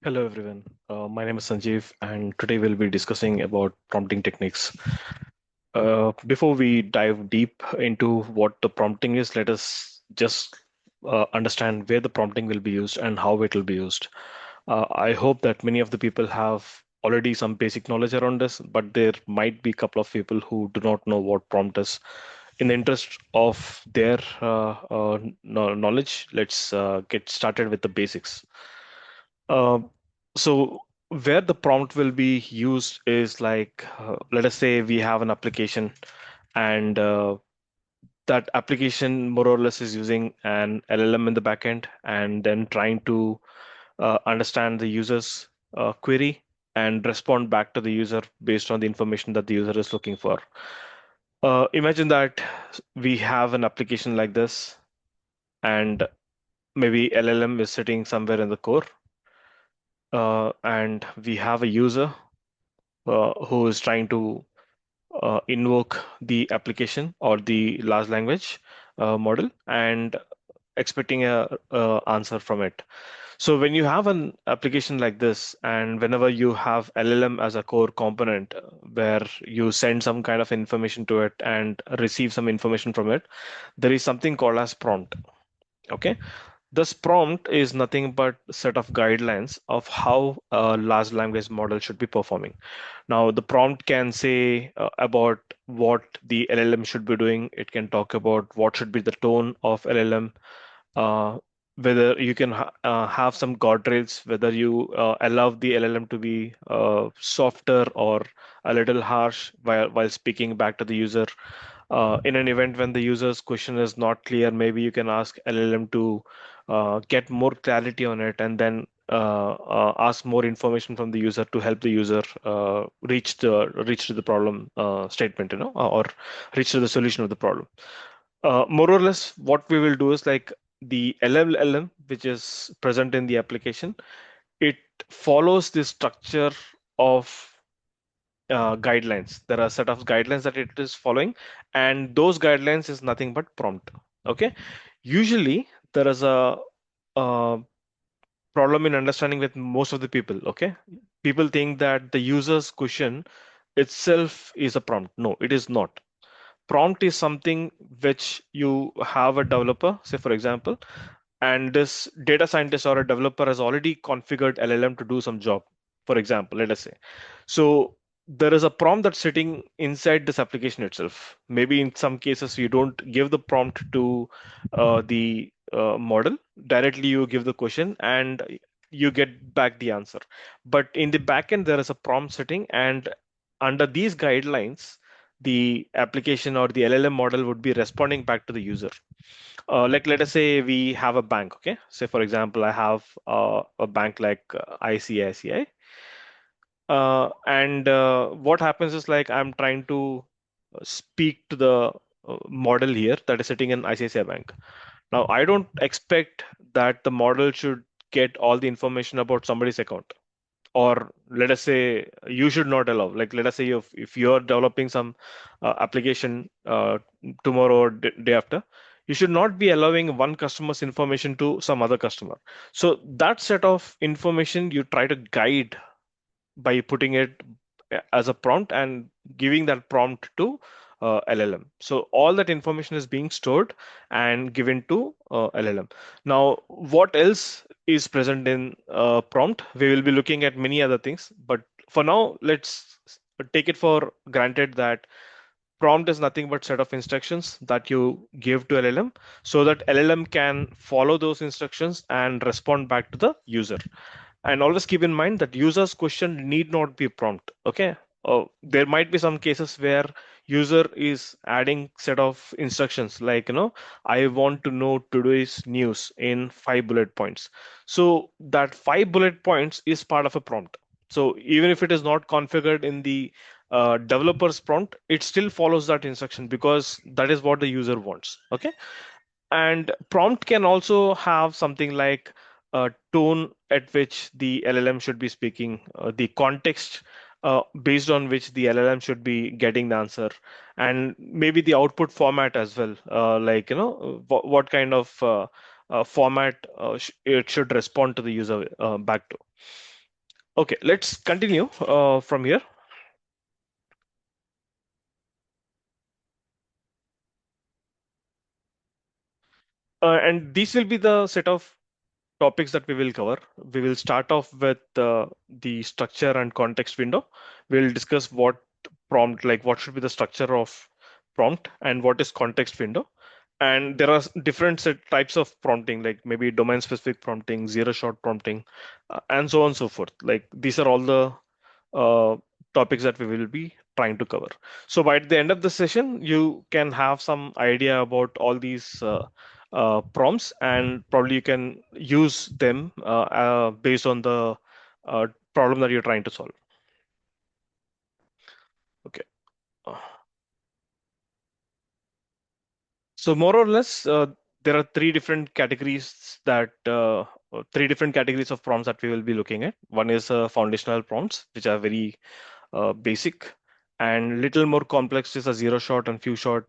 Hello everyone. My name is Sanjeev, and today we'll be discussing about prompting techniques. Before we dive deep into what the prompting is, let us just understand where the prompting will be used and how it will be used. I hope that many of the people have already some basic knowledge around this, but there might be a couple of people who do not know what prompt is. In the interest of their knowledge, let's get started with the basics. Uh, so where the prompt will be used is like, let us say we have an application and that application more or less is using an LLM in the backend and then trying to understand the user's query and respond back to the user based on the information that the user is looking for. Imagine that we have an application like this and maybe LLM is sitting somewhere in the core, and we have a user who is trying to invoke the application or the large language model and expecting a answer from it. So when you have an application like this, and whenever you have LLM as a core component, where you send some kind of information to it and receive some information from it, there is something called as prompt. Okay, this prompt is nothing but a set of guidelines of how a large language model should be performing. Now, the prompt can say about what the LLM should be doing. It can talk about what should be the tone of LLM, uh, whether you can have some guardrails, whether you allow the LLM to be softer or a little harsh while speaking back to the user. In an event when the user's question is not clear, maybe you can ask LLM to get more clarity on it and then ask more information from the user to help the user reach to the problem statement, or reach to the solution of the problem. More or less, what we will do is like the LLM, which is present in the application, it follows the structure of guidelines. There are a set of guidelines that it is following, and those guidelines is nothing but prompt. Okay. Usually, there is a problem in understanding with most of the people. Okay. People think that the user's question itself is a prompt. No, it is not. Prompt is something which you have a developer, say for example, and this data scientist or a developer has already configured LLM to do some job, for example, let us say. So there is a prompt that's sitting inside this application itself. Maybe in some cases you don't give the prompt to the model directly, you give the question and you get back the answer. But in the backend there is a prompt sitting, and under these guidelines the application or the LLM model would be responding back to the user. Like let us say we have a bank. Okay, say for example I have a bank like ICICI, and what happens is like I'm trying to speak to the model here that is sitting in ICICI Bank. Now I don't expect that the model should get all the information about somebody's account, or let us say you should not allow, like let us say if you're developing some application tomorrow or day after, you should not be allowing one customer's information to some other customer. So that set of information you try to guide by putting it as a prompt and giving that prompt to LLM. So all that information is being stored and given to LLM. Now, what else is present in prompt? We will be looking at many other things, but for now, let's take it for granted that prompt is nothing but set of instructions that you give to LLM so that LLM can follow those instructions and respond back to the user. And always keep in mind that user's question need not be prompt. Okay. There might be some cases where user is adding set of instructions like, I want to know today's news in 5 bullet points. So that 5 bullet points is part of a prompt. So even if it is not configured in the developer's prompt, it still follows that instruction because that is what the user wants. Okay. And prompt can also have something like a tone at which the LLM should be speaking, the context based on which the LLM should be getting the answer, and maybe the output format as well, like, what kind of format it should respond to the user back to. Okay, let's continue from here. And these will be the set of topics that we will cover. We will start off with the structure and context window. We'll discuss what prompt, like what should be the structure of prompt and what is context window. And there are different types of prompting, like maybe domain specific prompting, zero shot prompting, and so on and so forth. Like these are all the uh, topics that we will be trying to cover. So by the end of the session, you can have some idea about all these prompts, and probably you can use them based on the uh, problem that you're trying to solve. Okay. Uh, So more or less, there are three different categories of prompts that we will be looking at. One is foundational prompts, which are very basic, and little more complex is a zero shot and few shot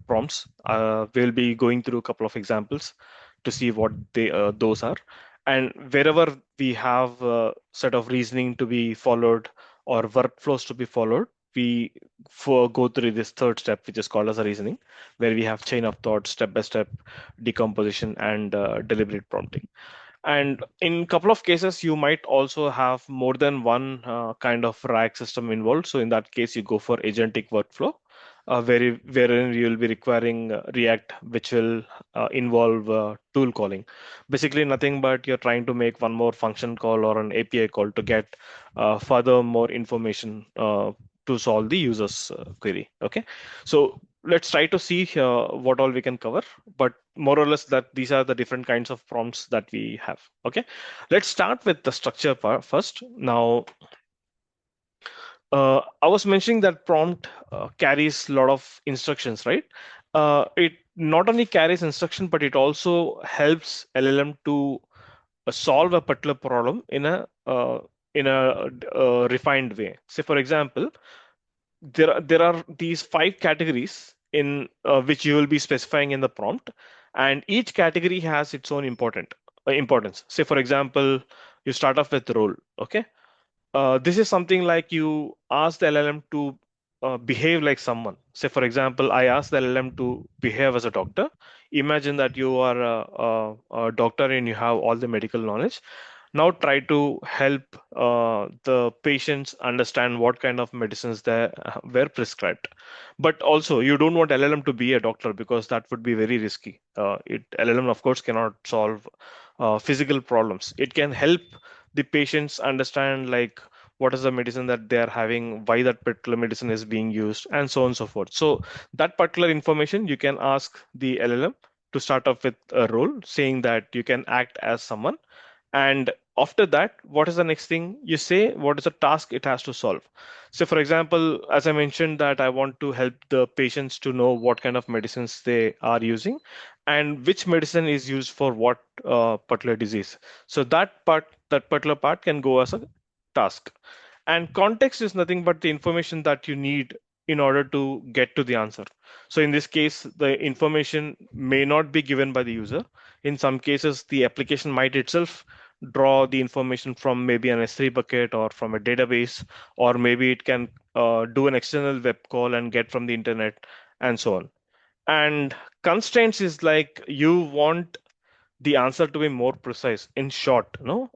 prompts. We'll be going through a couple of examples to see what those are. And wherever we have a set of reasoning to be followed or workflows to be followed, we go through this third step, which is called as a reasoning, where we have chain of thought, step by step decomposition, and deliberate prompting. And in a couple of cases, you might also have more than one kind of RAG system involved. So in that case, you go for agentic workflow, wherein you will be requiring React, which will involve tool calling. Basically, nothing but you're trying to make one more function call or an API call to get further more information to solve the user's query. Okay, so let's try to see what all we can cover, but more or less that these are the different kinds of prompts that we have. Okay, let's start with the structure part first. Now, I was mentioning that prompt carries a lot of instructions, right? It not only carries instruction, but it also helps LLM to solve a particular problem in a refined way. Say, for example, there are these five categories in which you will be specifying in the prompt, and each category has its own importance. Say, for example, you start off with role. Okay, this is something like you ask the LLM to behave like someone. Say, for example, I ask the LLM to behave as a doctor. Imagine that you are a doctor and you have all the medical knowledge. Now try to help the patients understand what kind of medicines they were prescribed. But also, you don't want LLM to be a doctor because that would be very risky. LLM, of course, cannot solve physical problems. It can help the patients understand like what is the medicine that they are having, why that particular medicine is being used, and so on and so forth. So that particular information you can ask the LLM to start off with a role, saying that you can act as someone. And after that, what is the next thing you say? What is the task it has to solve? So, for example, as I mentioned, that I want to help the patients to know what kind of medicines they are using and which medicine is used for what particular disease. So that particular part can go as a task. And context is nothing but the information that you need in order to get to the answer. So in this case, the information may not be given by the user. In some cases, the application might itself draw the information from maybe an S3 bucket or from a database, or maybe it can do an external web call and get from the internet, and so on. And constraints is like you want the answer to be more precise. In short, no,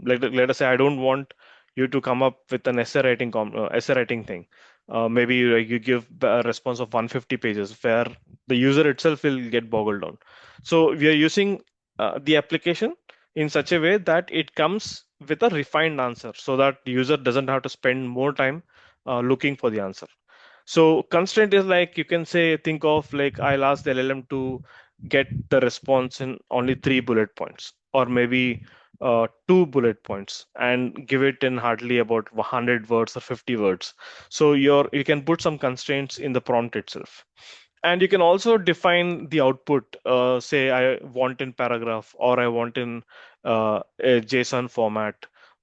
let us say I don't want you to come up with an essay writing thing. Maybe you give a response of 150 pages where the user itself will get boggled down. So we are using the application in such a way that it comes with a refined answer, so that the user doesn't have to spend more time looking for the answer. So constraint is like you can say, think of like I'll ask the LLM to get the response in only three bullet points, or maybe two bullet points, and give it in hardly about 100 words or 50 words. So you can put some constraints in the prompt itself. And you can also define the output. Say I want in paragraph, or I want in a JSON format,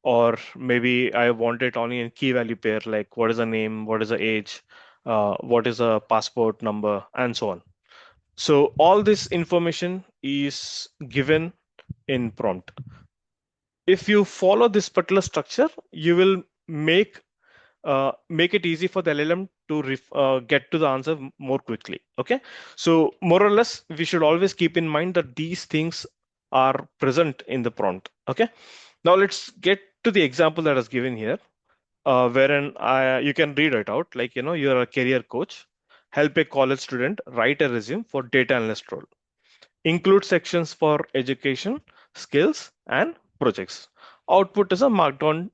or maybe I want it only in key value pair, like what is the name, what is the age, what is a passport number, and so on. So all this information is given in prompt. if you follow this particular structure, you will make it easy for the LLM to get to the answer more quickly. Okay, so more or less, we should always keep in mind that these things are present in the prompt. Okay, now let's get to the example that is given here, wherein you can read it out. Like, you're a career coach, help a college student write a resume for data analyst role. Include sections for education, skills, and projects. Output is a markdown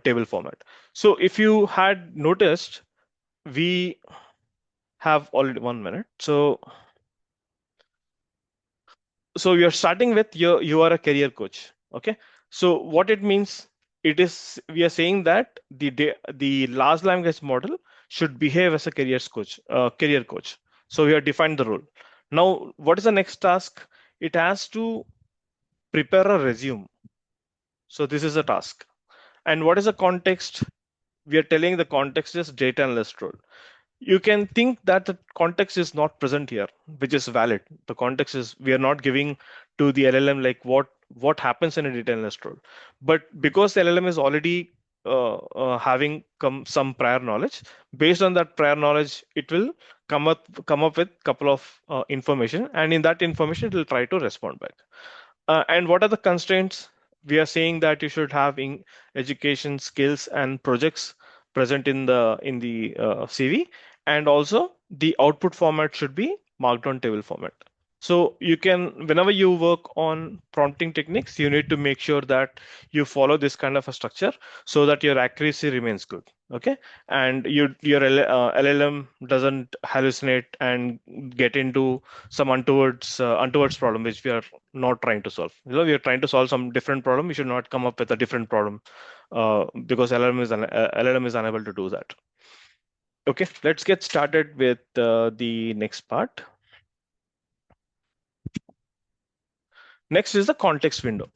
table format. So if you had noticed, we have already 1 minute. So you're starting with you are a career coach. Okay. So what it means, it is we are saying that the large language model should behave as a career coach. So we have defined the role. Now, what is the next task? It has to prepare a resume. So this is a task. And what is the context? We are telling the context is data analyst role. You can think that the context is not present here, which is valid. The context is we are not giving to the LLM like what happens in a data analyst role. But because the LLM is already having some prior knowledge, based on that prior knowledge, it will come up with couple of information, and in that information, it will try to respond back. And what are the constraints? We are saying that you should have in education, skills, and projects present in the CV, and also the output format should be markdown table format. So you can, whenever you work on prompting techniques, you need to make sure that you follow this kind of a structure so that your accuracy remains good. Okay, and your LLM doesn't hallucinate and get into some untowards problem which we are not trying to solve. We are trying to solve some different problem. We should not come up with a different problem because LLM is unable to do that. Okay, let's get started with the next part. Next is the context window.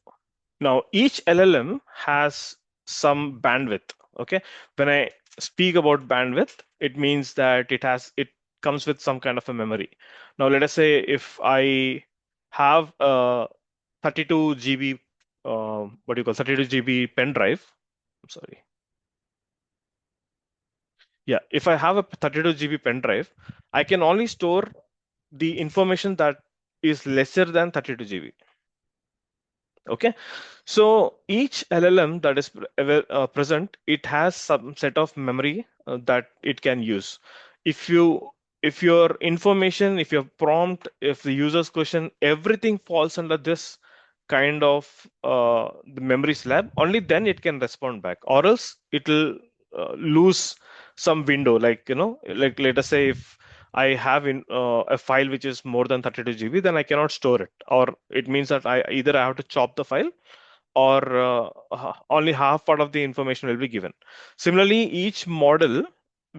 Now, each LLM has some bandwidth. Okay, when I speak about bandwidth, it means that it comes with some kind of a memory. Now, let us say if I have a 32 GB, what do you call 32 GB pen drive? I'm sorry. Yeah, if I have a 32 GB pen drive, I can only store the information that is lesser than 32 GB. Okay, so each LLM that is present, it has some set of memory that it can use. If you if your information, if your prompt, if the user's question, everything falls under this kind of the memory slab, only then it can respond back, or else it will lose some window. Like, like let us say if I have a file which is more than 32 GB, then I cannot store it, or it means that I have to chop the file, or only half part of the information will be given. Similarly, each model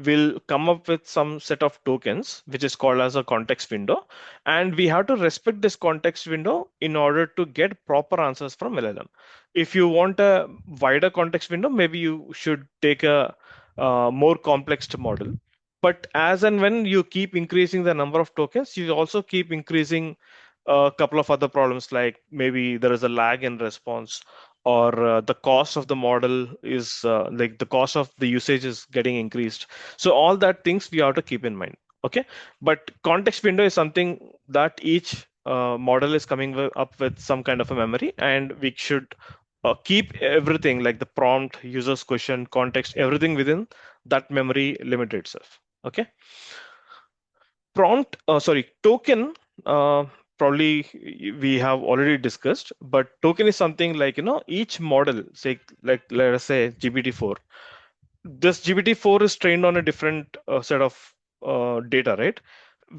will come up with some set of tokens, which is called as a context window, and we have to respect this context window in order to get proper answers from LLM. If you want a wider context window, maybe you should take a more complex model. But as and when you keep increasing the number of tokens, you also keep increasing a couple of other problems, like maybe there is a lag in response, or the cost of the model is like the cost of the usage is getting increased. So all that things we have to keep in mind. Okay, but context window is something that each model is coming up with some kind of a memory, and we should keep everything like the prompt, user's question, context, everything within that memory limit itself. Okay, token, probably we have already discussed, but token is something like, each model, say, like let us say GPT-4. This GPT-4 is trained on a different set of data, right?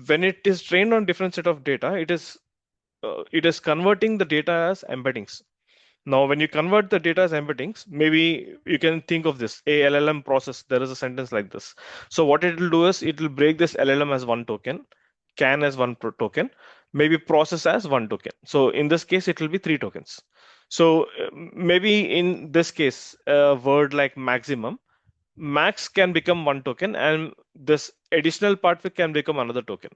When it is trained on different set of data, it is converting the data as embeddings. Now, when you convert the data as embeddings, maybe you can think of this a LLM process. There is a sentence like this. So what it will do is it will break this LLM as one token, can as one token, maybe process as one token. So in this case, it will be three tokens. So maybe in this case, a word like maximum, max can become one token, and this additional part can become another token.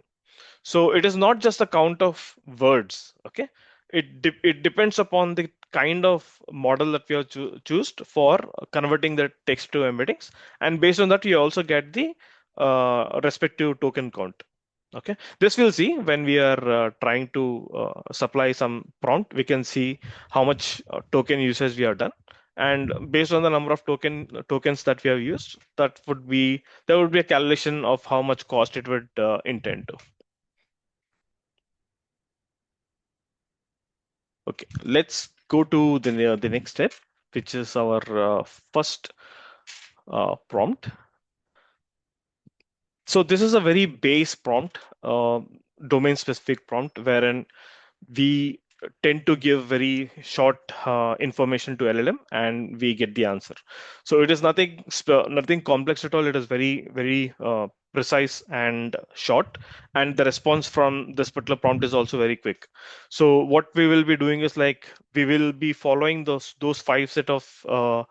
So it is not just a count of words. Okay, it depends upon the kind of model that we have choose for converting the text to embeddings, and based on that, you also get the respective token count. Okay, this we'll see when we are trying to supply some prompt. We can see how much token usage we have done, and based on the number of tokens that we have used, there would be a calculation of how much cost it would intend to. Okay, let's go to the next step, which is our first prompt. So this is a very base prompt, domain specific prompt, wherein we tend to give very short information to LLM and we get the answer. So it is nothing complex at all. It is very precise and short, and the response from this particular prompt is also very quick. So what we will be doing is like we will be following those five set of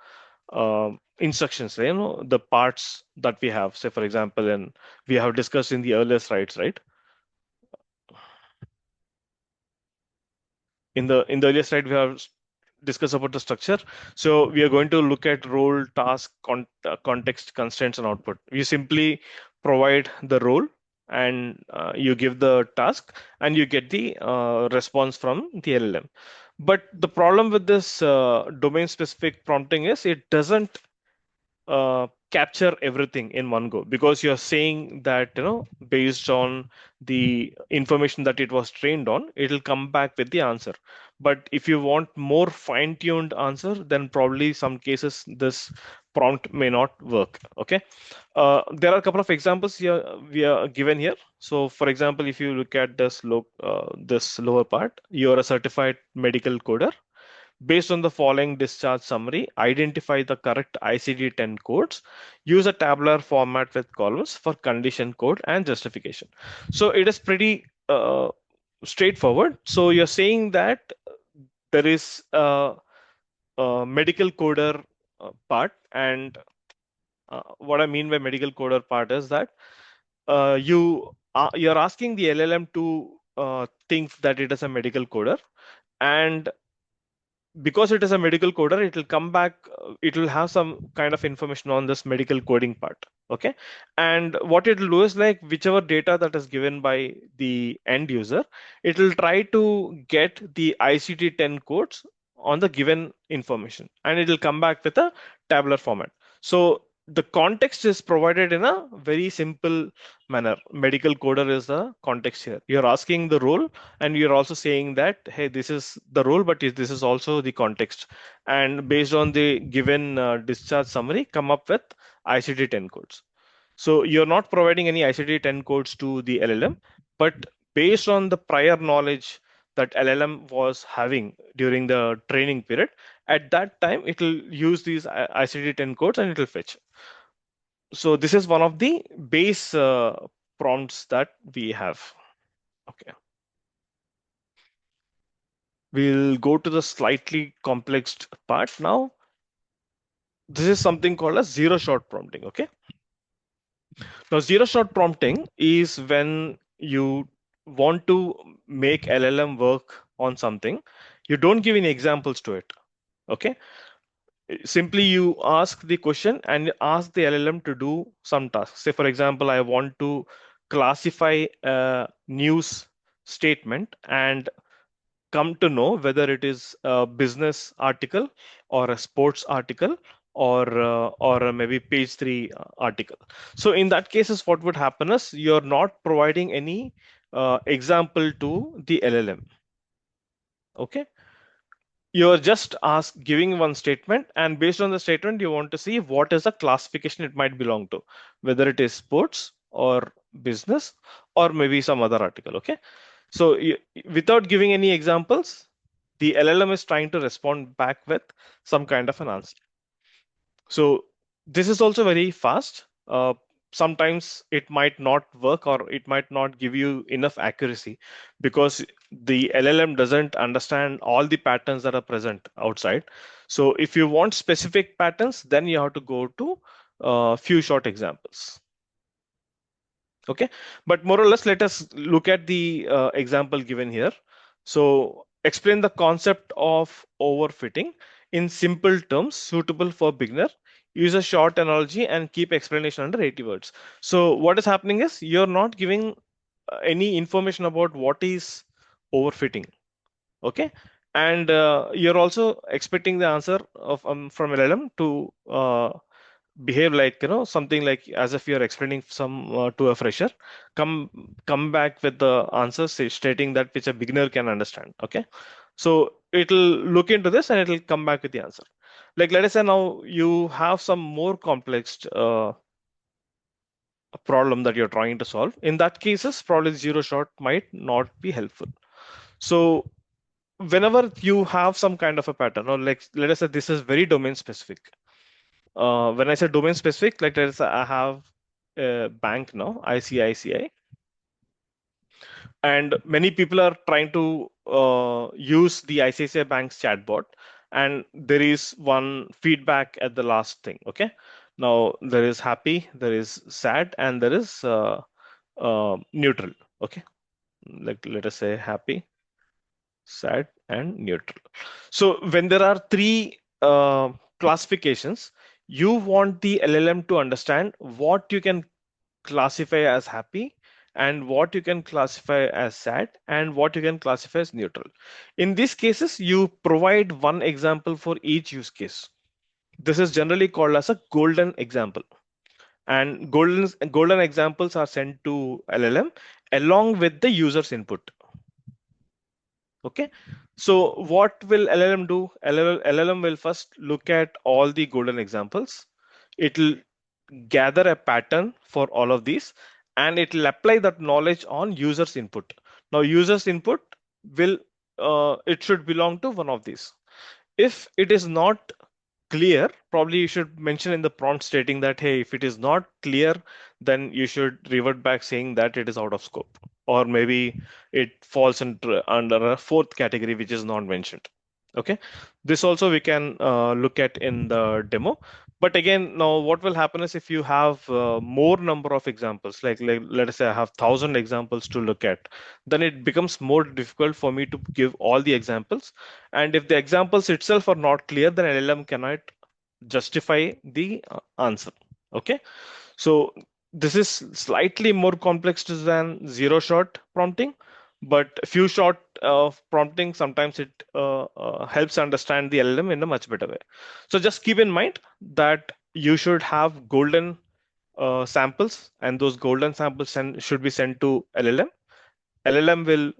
instructions, the parts that we have. Say for example, and we have discussed in the earlier slides, right? In the earlier slide, we have discussed about the structure. So we are going to look at role, task, context, constraints, and output. You simply provide the role and you give the task and you get the response from the LLM. But the problem with this domain specific prompting is it doesn't capture everything in one go, because you're saying that based on the information that it was trained on, it'll come back with the answer. But if you want more fine-tuned answer, then probably some cases this prompt may not work. Okay, there are a couple of examples here we are given here. So for example, if you look at this lower part, you're a certified medical coder. Based on the following discharge summary, identify the correct ICD-10 codes. Use a tabular format with columns for condition code and justification. So it is pretty straightforward. So you're saying that there is a medical coder part, and what I mean by medical coder part is that you're asking the LLM to think that it is a medical coder, and because it is a medical coder, it will come back, it will have some kind of information on this medical coding part. Okay. And what it will do is like whichever data that is given by the end user, it will try to get the ICD-10 codes on the given information, and it will come back with a tabular format. So the context is provided in a very simple manner. Medical coder is the context here. You're asking the role, and you're also saying that, hey, this is the role, but this is also the context. And based on the given discharge summary, come up with ICD-10 codes. So you're not providing any ICD-10 codes to the LLM, but based on the prior knowledge that LLM was having during the training period, at that time, it will use these ICD-10 codes and it will fetch. So this is one of the base prompts that we have. Okay. We'll go to the slightly complex part now. This is something called as zero-shot prompting. Okay. Now, zero-shot prompting is when you want to make LLM work on something. You don't give any examples to it. Okay. Simply you ask the question and ask the LLM to do some task. Say, for example, I want to classify a news statement and come to know whether it is a business article or a sports article or maybe page three article. So in that cases, what would happen is you're not providing any example to the LLM. Okay, you're just giving one statement, and based on the statement, you want to see what is the classification it might belong to, whether it is sports or business or maybe some other article. Okay, so without giving any examples, the LLM is trying to respond back with some kind of an answer. So this is also very fast. Sometimes it might not work or it might not give you enough accuracy because the LLM doesn't understand all the patterns that are present outside. So if you want specific patterns, then you have to go to a few short examples. Okay, but more or less, let us look at the example given here. So Explain the concept of overfitting in simple terms suitable for beginner. Use a short analogy and keep explanation under 80 words. So what is happening is you're not giving any information about what is overfitting. Okay. And you're also expecting the answer of from LLM to behave like, something like as if you're explaining some to a fresher. Come back with the answer stating that which a beginner can understand. Okay. So it'll look into this and it'll come back with the answer. Like, let us say now you have some more complex problem that you're trying to solve. In that cases, probably zero shot might not be helpful. So whenever you have some kind of a pattern, or like let us say this is very domain specific. When I say domain specific, like let us say I have a bank now, ICICI, and many people are trying to use the ICICI Bank's chatbot, and there is one feedback at the last thing. Okay, now there is happy, there is sad, and there is neutral. Okay, like let us say happy, sad, and neutral. So when there are three classifications, you want the LLM to understand what you can classify as happy and what you can classify as sad and what you can classify as neutral. In these cases, you provide one example for each use case. This is generally called as a golden example. And golden examples are sent to LLM along with the user's input. Okay. So what will LLM do? LLM will first look at all the golden examples. It'll gather a pattern for all of these, and it'll apply that knowledge on user's input. Now, user's input will it should belong to one of these. If it is not clear, probably you should mention in the prompt stating that, hey, if it is not clear, then you should revert back saying that it is out of scope, or maybe it falls under a fourth category which is not mentioned. Okay, this also we can look at in the demo. But again, now what will happen is if you have more number of examples, like let us say I have 1,000 examples to look at, then it becomes more difficult for me to give all the examples. And if the examples itself are not clear, then LLM cannot justify the answer. Okay, so this is slightly more complex than zero shot prompting, but few shot prompting sometimes it helps understand the LLM in a much better way. So just keep in mind that you should have golden samples, and those golden samples should be sent to LLM. LLM will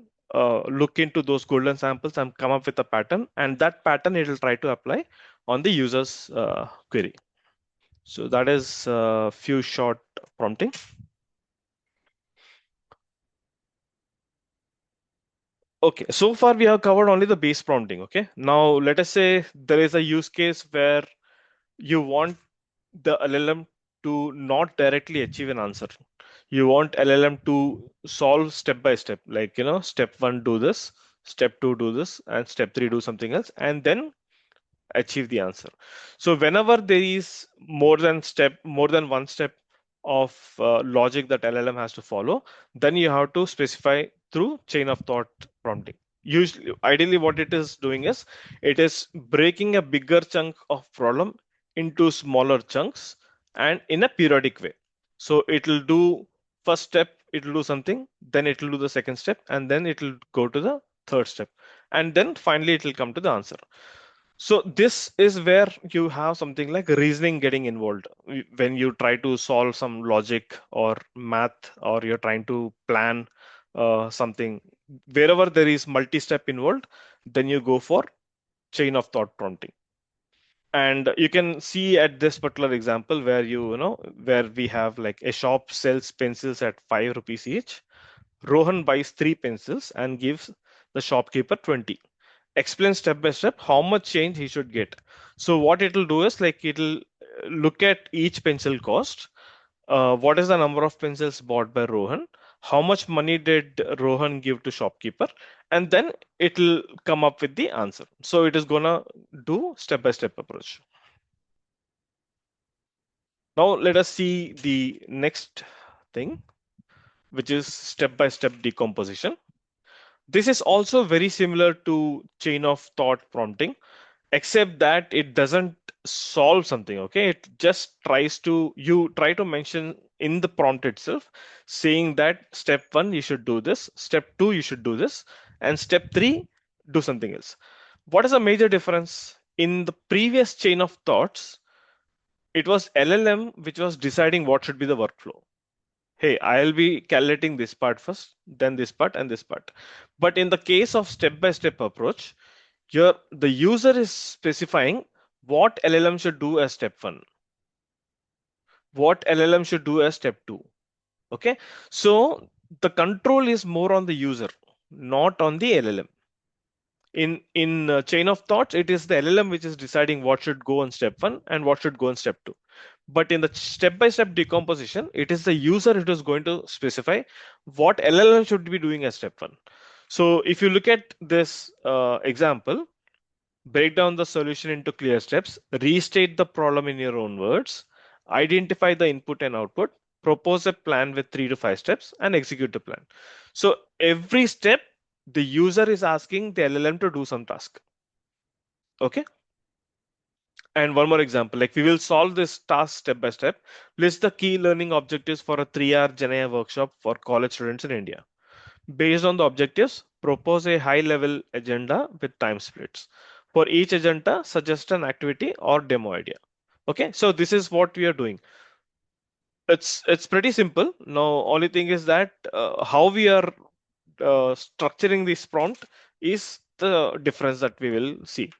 look into those golden samples and come up with a pattern, and that pattern it will try to apply on the user's query. So that is few short prompting. Okay, so far we have covered only the base prompting. Okay, now let us say there is a use case where you want the LLM to not directly achieve an answer. You want LLM to solve step by step, like, step one, do this, step two, do this, and step three, do something else, and then achieve the answer. So whenever there is more than one step of logic that LLM has to follow, then you have to specify through chain of thought prompting. Usually, ideally, what it is doing is it is breaking a bigger chunk of problem into smaller chunks and in a periodic way. So it will do first step, it will do something, then it will do the second step, and then it will go to the third step, and then finally it will come to the answer. So this is where you have something like reasoning getting involved when you try to solve some logic or math, or you're trying to plan something. Wherever there is multi-step involved, then you go for chain of thought prompting. And you can see at this particular example where where we have like a shop sells pencils at 5 rupees each. Rohan buys 3 pencils and gives the shopkeeper 20. Explain step by step how much change he should get. So what it'll do is like it'll look at each pencil cost. What is the number of pencils bought by Rohan? How much money did Rohan give to shopkeeper? And then it'll come up with the answer. So it is gonna do step by step approach. Now let us see the next thing, which is step by step decomposition. This is also very similar to chain of thought prompting, except that it doesn't solve something. Okay, it just tries to, you try to mention in the prompt itself, saying that step one you should do this, step two you should do this, and step three do something else. What is a major difference? In the previous chain of thoughts, it was LLM which was deciding what should be the workflow. Hey, I'll be calculating this part first, then this part and this part. But in the case of step by step approach, the user is specifying what LLM should do as step one, what LLM should do as step two. Okay, so the control is more on the user, not on the LLM. In chain of thoughts, it is the LLM which is deciding what should go on step one and what should go on step two. But in the step by step decomposition, it is the user who is going to specify what LLM should be doing as step one. So if you look at this example, break down the solution into clear steps, restate the problem in your own words, identify the input and output, propose a plan with 3 to 5 steps, and execute the plan. So every step, the user is asking the LLM to do some task. Okay. And one more example, like we will solve this task step by step. List the key learning objectives for a 3-hour Gen AI workshop for college students in India. Based on the objectives, propose a high level agenda with time splits. For each agenda, suggest an activity or demo idea. Okay, so this is what we are doing. It's pretty simple. Now, only thing is that how we are structuring this prompt is the difference that we will see.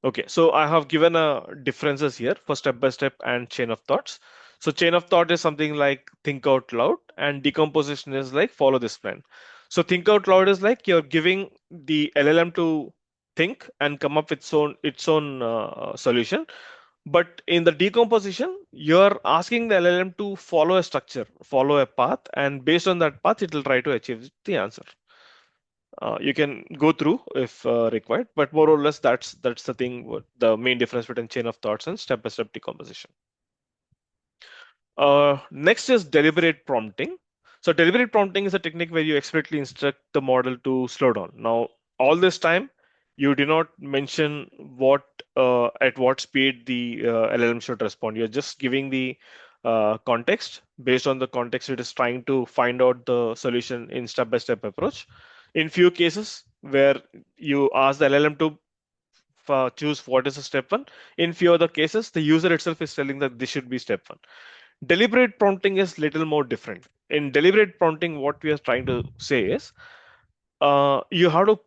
Okay, so I have given a differences here for step by step and chain of thoughts. So chain of thought is something like think out loud, and decomposition is like follow this plan. So think out loud is like you're giving the LLM to think and come up with its own solution. But in the decomposition, you're asking the LLM to follow a structure, follow a path, and based on that path, it will try to achieve the answer. You can go through if required, but more or less that's the thing. The main difference between chain of thoughts and step-by-step decomposition. Next is deliberate prompting. So deliberate prompting is a technique where you explicitly instruct the model to slow down. Now, all this time, you do not mention at what speed the LLM should respond. You're just giving the context. Based on the context, it is trying to find out the solution in step-by-step approach. In few cases where you ask the LLM to choose what is the step one, in few other cases, the user itself is telling that this should be step one. Deliberate prompting is little more different. In deliberate prompting, what we are trying to say is you have to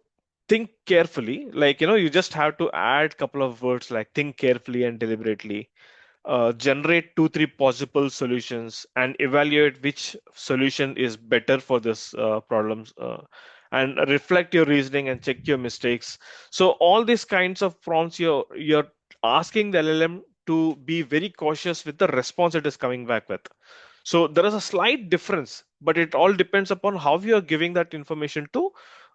think carefully. Like, you just have to add couple of words like think carefully and deliberately, generate 2, 3 possible solutions and evaluate which solution is better for this problems, and reflect your reasoning and check your mistakes. So all these kinds of prompts, you're asking the LLM to be very cautious with the response it is coming back with. So there is a slight difference, but it all depends upon how you are giving that information to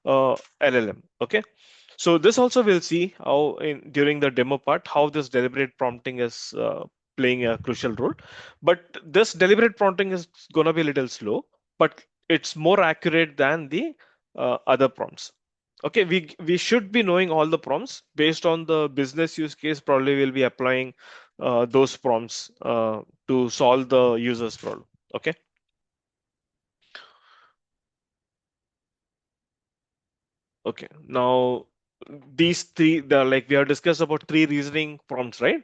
LLM. Okay. So this also we'll see how during the demo part how this deliberate prompting is playing a crucial role. But this deliberate prompting is going to be a little slow, but it's more accurate than the other prompts. Okay, we should be knowing all the prompts based on the business use case. Probably we'll be applying those prompts to solve the user's problem. Okay. Okay. Now these three, like we have discussed about three reasoning prompts, right?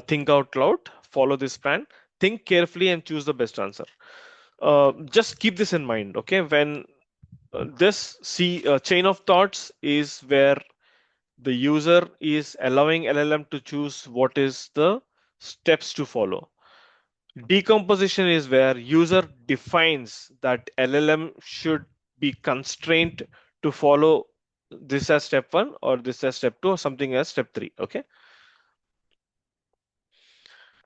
Think out loud, follow this plan, think carefully, and choose the best answer. Just keep this in mind, okay? When this chain of thoughts is where the user is allowing LLM to choose what is the steps to follow. Decomposition is where user defines that LLM should be constrained to follow this as step one or this as step two or something as step three. Okay.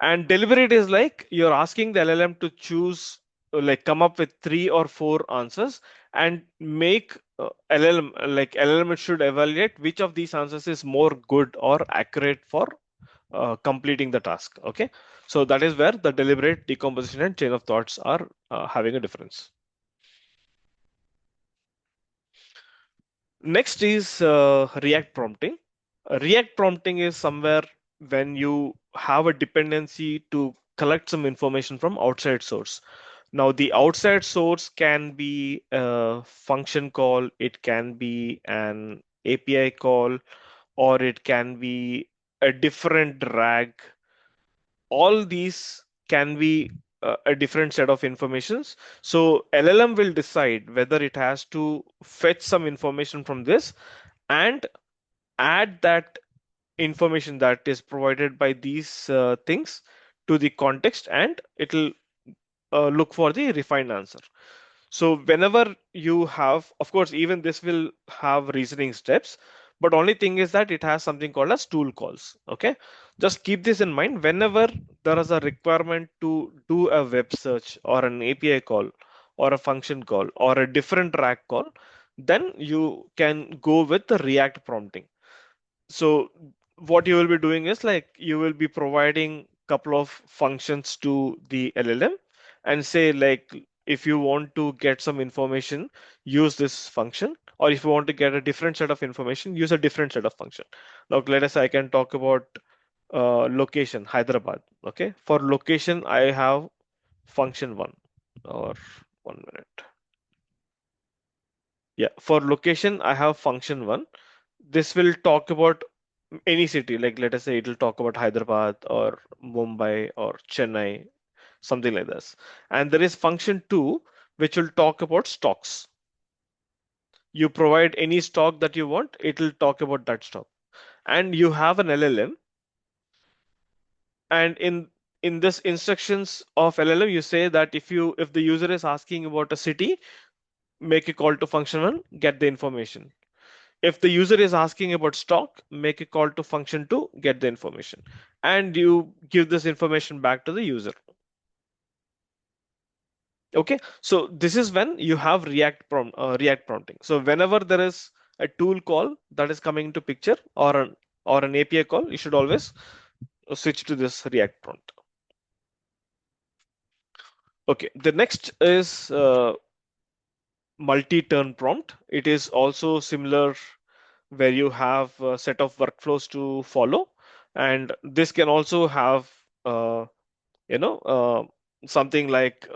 And deliberate is like you're asking the LLM to choose, like come up with 3 or 4 answers and make LLM should evaluate which of these answers is more good or accurate for completing the task. Okay. So that is where the deliberate decomposition and chain of thoughts are having a difference. Next is React prompting. React prompting is somewhere when you have a dependency to collect some information from outside source. Now, the outside source can be a function call, it can be an API call, or it can be a different drag. All these can be a different set of informations. So LLM will decide whether it has to fetch some information from this and add that information that is provided by these things to the context, and it'll look for the refined answer. So whenever you have, of course, even this will have reasoning steps, but only thing is that it has something called as tool calls. Okay, just keep this in mind. Whenever there is a requirement to do a web search or an API call or a function call or a different rack call, then you can go with the React prompting. So what you will be doing is like you will be providing couple of functions to the LLM and say like if you want to get some information, use this function, or if you want to get a different set of information, use a different set of function. Now let us say I can talk about location, Hyderabad. Okay, for location I have function one, or 1 minute. Yeah, for location I have function one. This will talk about any city, like let us say it will talk about Hyderabad or Mumbai or Chennai, something like this. And there is function two, which will talk about stocks. You provide any stock that you want, it will talk about that stock. And you have an LLM, and in this instructions of LLM, you say that if the user is asking about a city, make a call to function one, get the information. If the user is asking about stock, make a call to function to get the information, and you give this information back to the user. Okay, so this is when you have React prompting. So whenever there is a tool call that is coming into picture, or an API call, you should always switch to this React prompt. Okay, the next is multi-turn prompt. It is also similar where you have a set of workflows to follow, and this can also have you know something like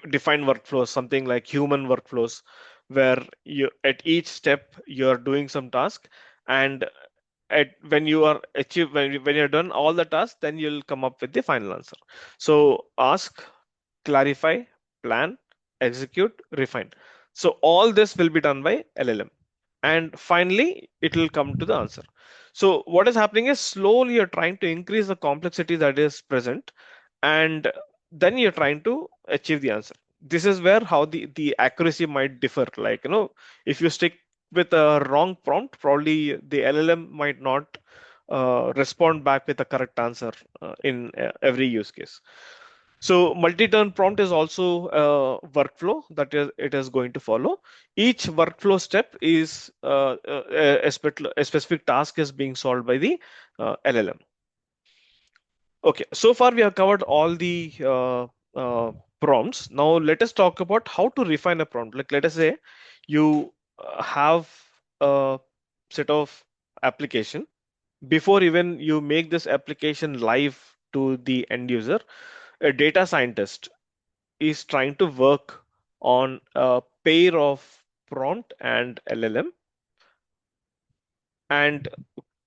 defined workflows, something like human workflows, where you at each step you're doing some task, and when you are achieve when you're done all the tasks, then you'll come up with the final answer. So ask, clarify, plan, execute, refine. So all this will be done by LLM. And finally, it will come to the answer. So what is happening is slowly you're trying to increase the complexity that is present, and then you're trying to achieve the answer. This is where how the accuracy might differ. Like, if you stick with a wrong prompt, probably the LLM might not respond back with the correct answer in every use case. So multi-turn prompt is also a workflow that is it is going to follow. Each workflow step is a specific task is being solved by the LLM. Okay, so far we have covered all the prompts. Now let us talk about how to refine a prompt. Like let us say you have a set of application. Before even you make this application live to the end user, a data scientist is trying to work on a pair of prompt and LLM, and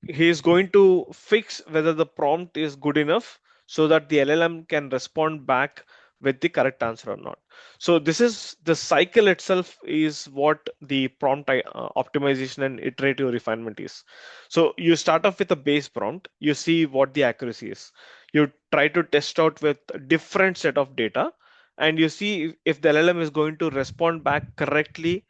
he is going to fix whether the prompt is good enough so that the LLM can respond back with the correct answer or not. So this is the cycle itself is what the prompt optimization and iterative refinement is. So you start off with a base prompt, you see what the accuracy is. You try to test out with a different set of data, and you see if the LLM is going to respond back correctly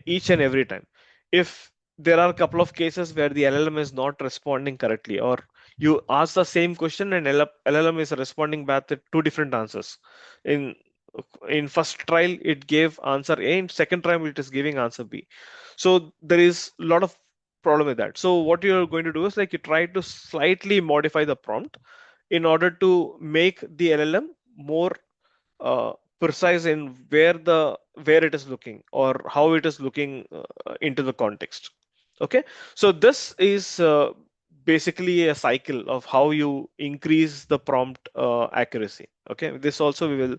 each and every time. If there are a couple of cases where the LLM is not responding correctly, or you ask the same question and LLM is responding back with two different answers. In in first trial, it gave answer A. In second trial, it is giving answer B. So there is a lot of problem with that. So what you're going to do is like you try to slightly modify the prompt in order to make the LLM more uh, precise in where it is looking or how it is looking into the context. Okay, so this is basically a cycle of how you increase the prompt accuracy. Okay, this also we will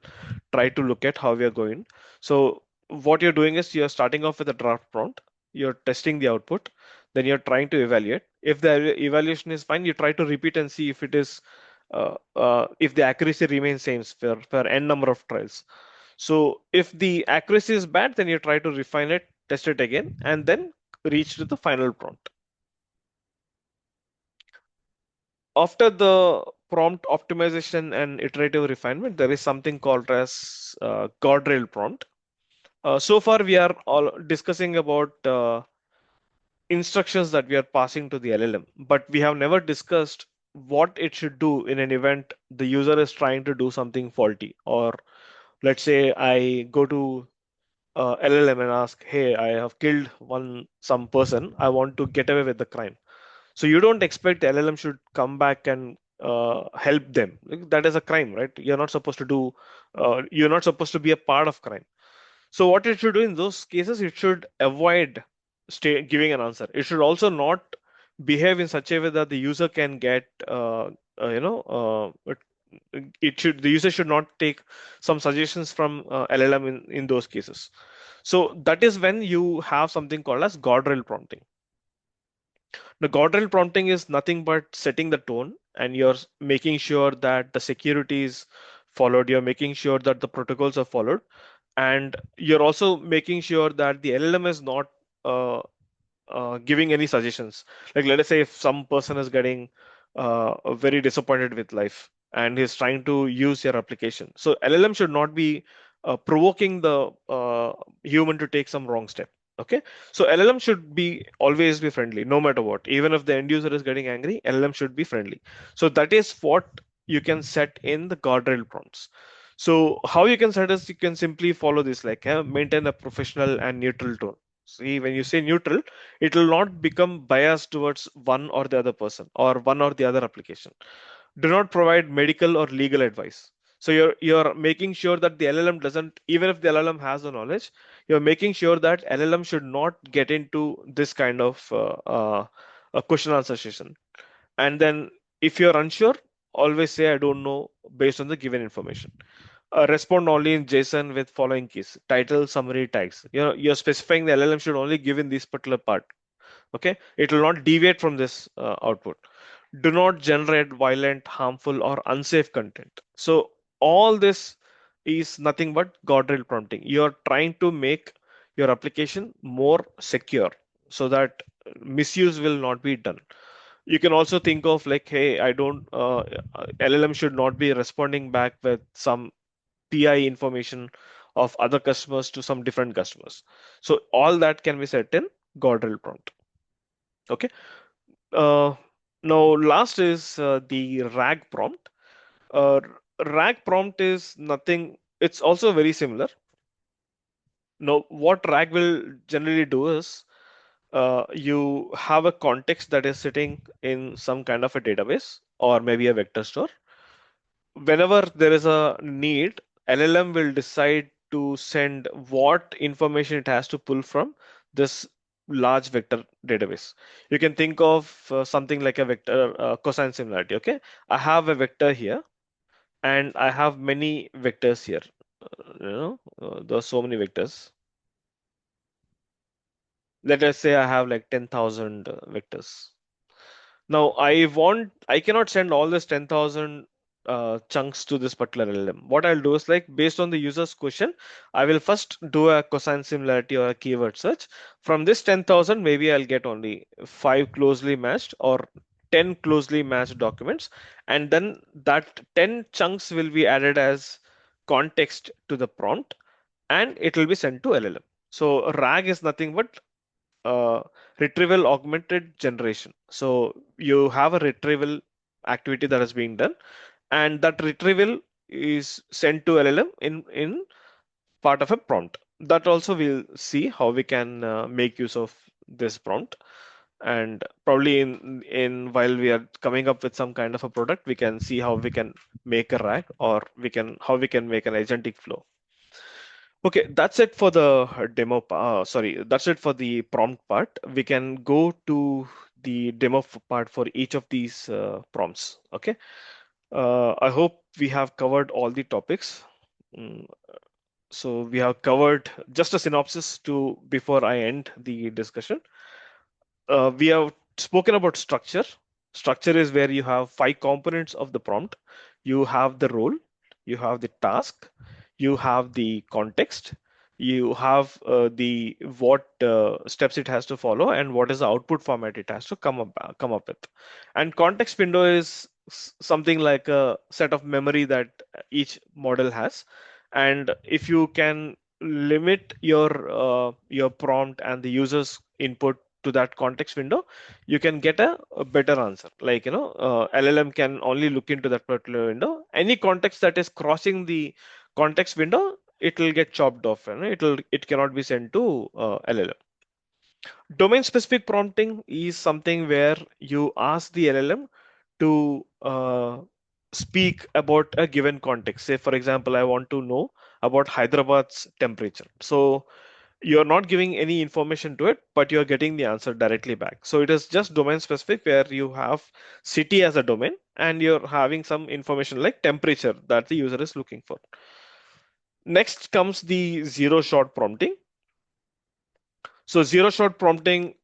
try to look at how we are going. So what you're doing is you're starting off with a draft prompt, you're testing the output, then you're trying to evaluate. If the evaluation is fine, you try to repeat and see if it is if the accuracy remains same for n number of trials. So if the accuracy is bad, then you try to refine it, test it again, and then reach to the final prompt. After the prompt optimization and iterative refinement, there is something called as guardrail prompt. So far, we are all discussing about instructions that we are passing to the LLM, but we have never discussed what it should do in an event the user is trying to do something faulty. Or let's say I go to LLM and ask, "Hey, I have killed some person. I want to get away with the crime." So you don't expect LLM should come back and help them. Like, that is a crime, right? You're not supposed to do. You're not supposed to be a part of crime. So what it should do in those cases, it should avoid giving an answer. It should also not behave in such a way that the user can get, it should the user should not take some suggestions from LLM in those cases. So that is when you have something called as guardrail prompting. The guardrail prompting is nothing but setting the tone, and you're making sure that the security is followed. You're making sure that the protocols are followed, and you're also making sure that the LLM is not uh, giving any suggestions. Like, let us say if some person is getting very disappointed with life and is trying to use your application, so LLM should not be provoking the human to take some wrong step. Okay, so LLM should be always be friendly, no matter what. Even if the end user is getting angry, LLM should be friendly. So that is what you can set in the guardrail prompts. So how you can set is you can simply follow this, like maintain a professional and neutral tone. See, when you say neutral, it will not become biased towards one or the other person or one or the other application. Do not provide medical or legal advice. So you're making sure that the LLM doesn't, even if the LLM has the knowledge, you're making sure that LLM should not get into this kind of a question answer session. And then if you're unsure, always say I don't know based on the given information. Respond only in JSON with following keys: title, summary, tags. You're specifying the LLM should only give in this particular part. Okay, it will not deviate from this output. Do not generate violent, harmful, or unsafe content. So all this is nothing but guardrail prompting. You're trying to make your application more secure so that misuse will not be done. You can also think of like, hey, I don't LLM should not be responding back with some PI information of other customers to some different customers. So all that can be set in guardrail prompt. Okay. Uh, Now last is the RAG prompt. Uh, RAG prompt is nothing. It's also very similar. Now what RAG will generally do is you have a context that is sitting in some kind of a database or maybe a vector store. Whenever there is a need, LLM will decide to send what information it has to pull from this large vector database. You can think of something like a vector cosine similarity. Okay, I have a vector here and I have many vectors here. There are so many vectors. Let us say I have like 10,000 vectors. Now I cannot send all this 10,000 chunks to this particular LLM. What I'll do is, like, based on the user's question, I will first do a cosine similarity or a keyword search. From this 10,000, maybe I'll get only 5 closely matched or 10 closely matched documents. And then that 10 chunks will be added as context to the prompt and it will be sent to LLM. So RAG is nothing but uh, retrieval augmented generation. So you have a retrieval activity that is being done, and that retrieval is sent to LLM in part of a prompt. That also we'll see how we can make use of this prompt. And probably in while we are coming up with some kind of a product, we can see how we can make a RAG or we can how we can make an agentic flow. Okay, that's it for the sorry, that's it for the prompt part. We can go to the part for each of these prompts. Okay. I hope we have covered all the topics. Mm, So we have covered just a synopsis to before I end the discussion. We have spoken about structure. Structure is where you have five components of the prompt. You have the role, you have the task, you have the context, you have the what steps it has to follow, and what is the output format it has to come up with. And context window is something like a set of memory that each model has. And if you can limit your prompt and the user's input to that context window, you can get a better answer. Like, LLM can only look into that particular window. Any context that is crossing the context window, it will get chopped off, and it cannot be sent to LLM. Domain specific prompting is something where you ask the LLM to speak about a given context. Say, for example, I want to know about Hyderabad's temperature. So you're not giving any information to it, but you're getting the answer directly back. So it is just domain specific where you have city as a domain and you're having some information like temperature that the user is looking for. Next comes the zero shot prompting. So zero shot prompting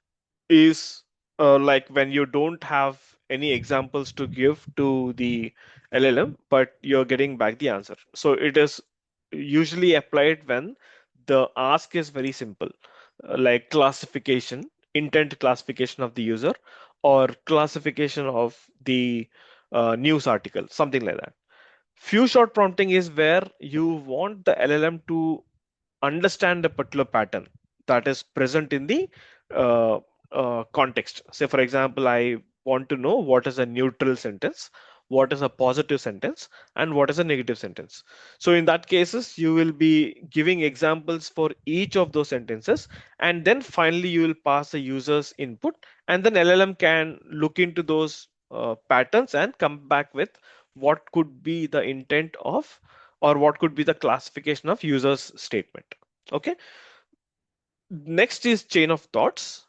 is like when you don't have any examples to give to the LLM, but you're getting back the answer. So it is usually applied when the ask is very simple, like classification, intent classification of the user, or classification of the news article, something like that. Few shot prompting is where you want the LLM to understand a particular pattern that is present in the uh, context. Say, for example, I want to know what is a neutral sentence, what is a positive sentence, and what is a negative sentence. So, in that cases, you will be giving examples for each of those sentences, and then finally you will pass the user's input, and then LLM can look into those patterns and come back with what could be the intent of or what could be the classification of user's statement. Okay. Next is chain of thoughts.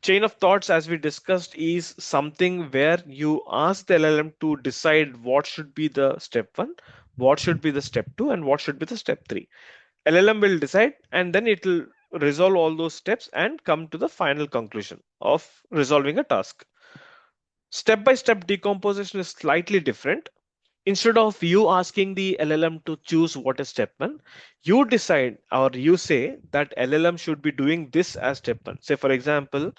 Chain of thoughts, as we discussed, is something where you ask the LLM to decide what should be the step one, what should be the step two, and what should be the step three. LLM will decide, and then it will resolve all those steps and come to the final conclusion of resolving a task. Step by step decomposition is slightly different. Instead of you asking the LLM to choose what is step one, you decide or you say that LLM should be doing this as step one. Say, for example,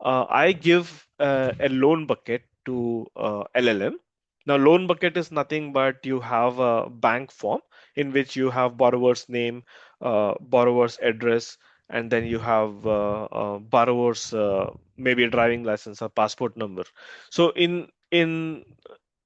I give a loan bucket to LLM. Now, loan bucket is nothing but you have a bank form in which you have borrower's name, borrower's address, and then you have borrower's maybe a driving license or passport number. So in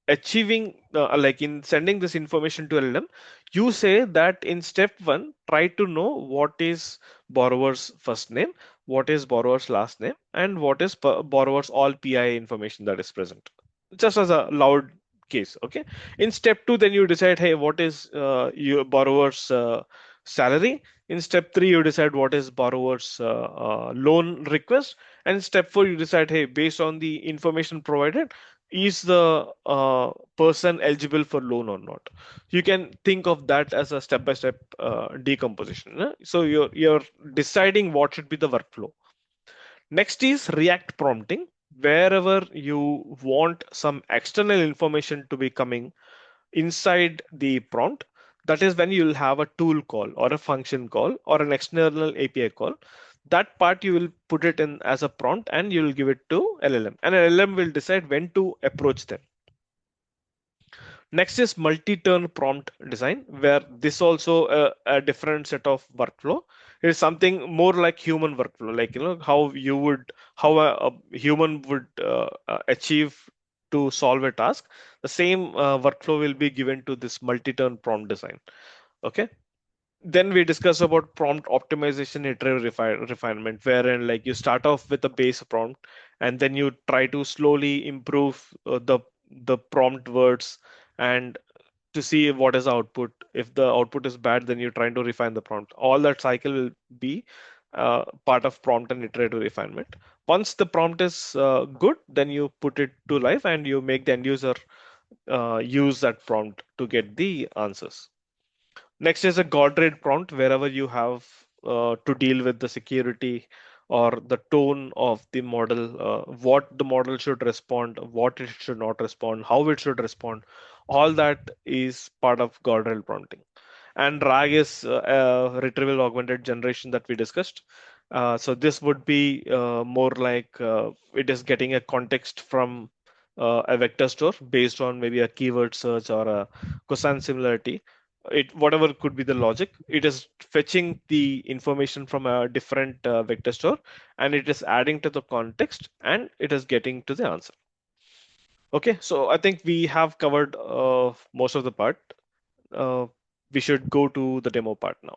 achieving like in sending this information to LLM, you say that in step one, try to know what is borrower's first name, what is borrower's last name, and what is borrower's all PI information that is present. Just as a loud case, okay? In step two, then you decide, hey, what is your borrower's salary? In step three, you decide what is borrower's loan request. And in step four, you decide, hey, based on the information provided, is the person eligible for loan or not? You can think of that as a step-by-step decomposition. So you're deciding what should be the workflow. Next is React prompting. Wherever you want some external information to be coming inside the prompt, that is when you'll have a tool call or a function call or an external API call. That part you will put it in as a prompt and you'll give it to LLM, and LLM will decide when to approach them. Next is multi-turn prompt design, where this also a different set of workflow. It is something more like human workflow, like how a human would achieve to solve a task. The same workflow will be given to this multi-turn prompt design. Okay. Then we discuss about prompt optimization, iterative refinement, wherein like you start off with a base prompt and then you try to slowly improve the prompt words and to see what is the output. If the output is bad, then you're trying to refine the prompt. All that cycle will be part of prompt and iterative refinement. Once the prompt is good, then you put it to life and you make the end user use that prompt to get the answers. Next is a guardrail prompt, wherever you have to deal with the security or the tone of the model, what the model should respond, what it should not respond, how it should respond. All that is part of guardrail prompting. And RAG is retrieval augmented generation that we discussed. So this would be more like it is getting a context from a vector store based on maybe a keyword search or a cosine similarity. It whatever could be the logic, it is fetching the information from a different vector store, and it is adding to the context, and it is getting to the answer. Okay, so I think we have covered most of the part. uh, we should go to the demo part now.